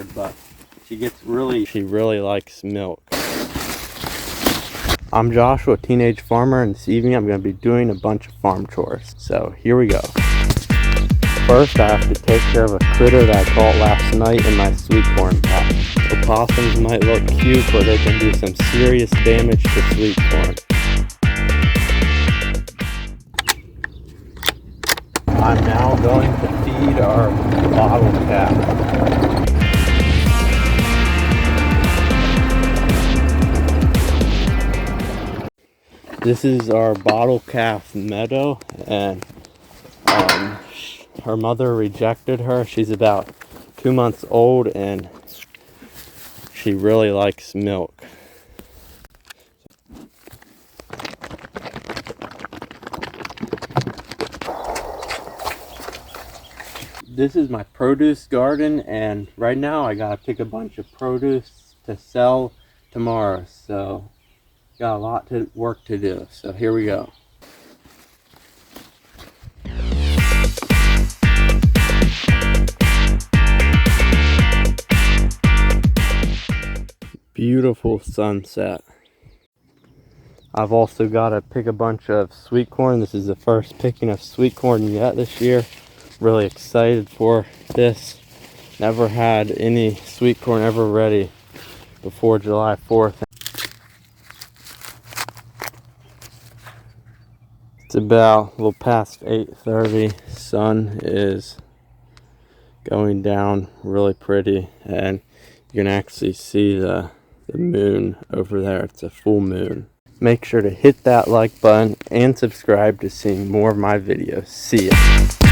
but she really likes milk. I'm Joshua, teenage farmer, and this evening I'm going to be doing a bunch of farm chores. So here we go. First, I have to take care of a critter that I caught last night in my sweet corn patch. Opossums might look cute, but they can do some serious damage to sweet corn. I'm now going to feed our bottle calf. This is our bottle calf Meadow, and her mother rejected her. She's about 2 months old and she really likes milk. This is my produce garden, and right now I gotta pick a bunch of produce to sell tomorrow, so got a lot of work to do. So here we go. Beautiful sunset. I've also got to pick a bunch of sweet corn. This is the first picking of sweet corn yet this year. Really excited for this. Never had any sweet corn ever ready before July 4th. It's about a little past 8:30. Sun is going down really pretty, and you can actually see the moon over there. It's a full moon. Make sure to hit that like button and subscribe to see more of my videos. See ya.